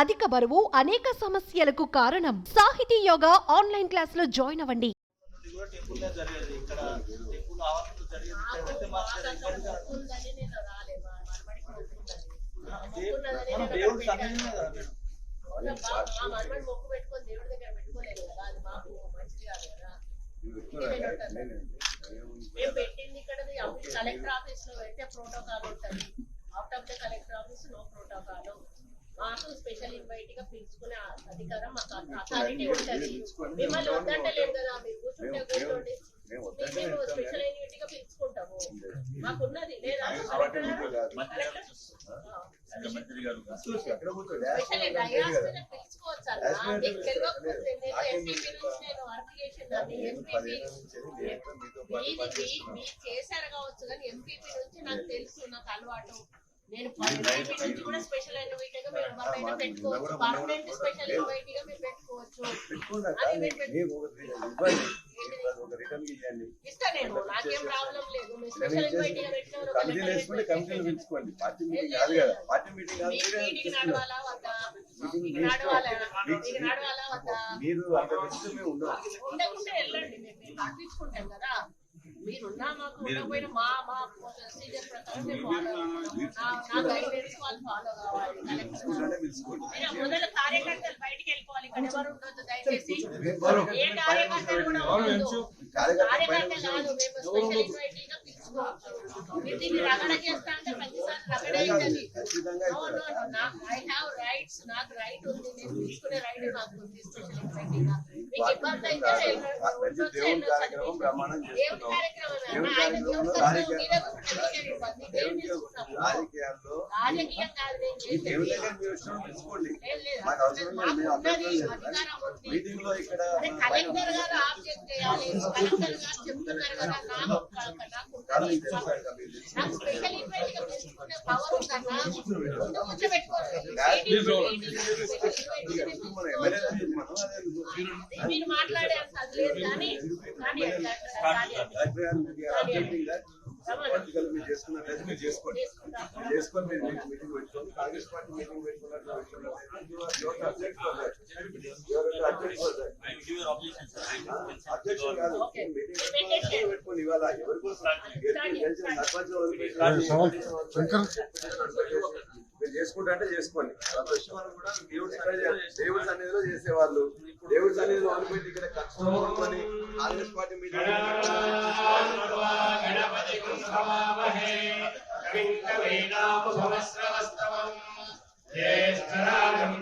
అధిక బరువు అనేక సమస్యలకు కారణం. సాహితీ యోగా ఆన్లైన్ క్లాస్ లో జాయిన్ అవ్వండి. కలెక్టర్ ఆఫీస్ లో అయితే ప్రోటోకాల్ ఉంటుంది. Out of the collector office no protocol. మాకు స్పెషల్ ఇన్వైట్ గా పిలుచుకునే అధికారం మాకు అథారిటీ ఉంటుంది. మిమ్మల్ని వద్దంటలేము కదా, మీరు కూర్చుంటే కూర్చోండి, మేము స్పెషల్ ఇన్వైట్ గా పిలుచుకుంటాము. మాకున్నది లేదా పిలుచుకోవచ్చు అన్న. మీకు తెలియకపోతే నేను ఎంపీపీ నుంచి నేను వర్క్ చేసిందాన్ని. ఎంపీపీ మీరు చేశారు కావచ్చు కానీ ఎంపీపీ నుంచి నాకు తెలుసు, నాకు అలవాటు. నేను ఎంపీపీ నుంచి కూడా స్పెషల్ ఇన్వైట్ గా మీరు ఎవరైనా పెట్టుకోవచ్చు. పర్మనెంట్ స్పెషల్ ఇన్వైట్ గా మీరు పెట్టుకోవచ్చు. ఇస్తా నేను, నాకేం ప్రాబ్లం లేదు. స్పెషల్ ఇన్వైట్ గా నడవాలా వద్దా, నడవాలా వద్దా, ఉండకుంటే వెళ్ళండి. మేము పంపించుకుంటాం కదా. మీరున్నా మాకు ఉండకపోయినా మా ప్రొసీజర్ ప్రకారం మేము ఫాలో నా గైడ్లైన్స్ వాళ్ళు ఫాలో కావాలి. మొదలు కార్యకర్తలు బయటికి వెళ్ళిపోవాలి. ఇక్కడ ఎవరు ఉండొద్దు దయచేసి. ఏ కార్యకర్తలు కూడా ఉండొద్దు. కార్యకర్తలు కాదు, మేము స్పెషల్ ఇన్వైట్ గా పిలుచుకోవచ్చు. మీరు దీన్ని రగడ చేస్తా అంటే ప్రతిసారి రగడే అవుతుంది. ఐ హావ్ రైట్స్, నాకు రైట్ ఉంది. నేను తీసుకునే రైట్ నాకు ఉంది. స్పెషల్ ఇన్వైట్ గా మీకు ఇబ్బంది అయితే దేవుడి కార్యక్రమం రాజకీయం కాదు. కలెక్టర్ గారు ఆబ్జెక్ట్ చేయాలి. కలెక్టర్ గారు చెప్తున్నారు కదా, నాకు స్పెషల్ ఇన్వైట్ గా తెలుసుకునే పవర్ ఉందన్నా. ముందు కూర్చోబెట్టుకోవాలి. మీరు మాట్లాడే అంత అది లేదు కానీ చేసుకున్నట్లయితే మీరు చేసుకోండి. మీరు మీటింగ్ పెట్టుకోండి. కాంగ్రెస్ పార్టీ మీటింగ్ పెట్టుకున్నట్టు అధ్యక్షుడు కాదు, మీటింగ్ పెట్టుకోండి. ఇవాళ ఎవరి కోసం గెలిచిన సర్పంచ్ మీరు చేసుకుంటా అంటే చేసుకోండి. కూడా దేవుడి సన్నిధిలో చేసేవాళ్ళు, దేవుడి సన్నిధిలో అనుకుంటే ఇక్కడ కష్టం కాంగ్రెస్ పార్టీ మీటింగ్ జ్యేష్ఠరాజం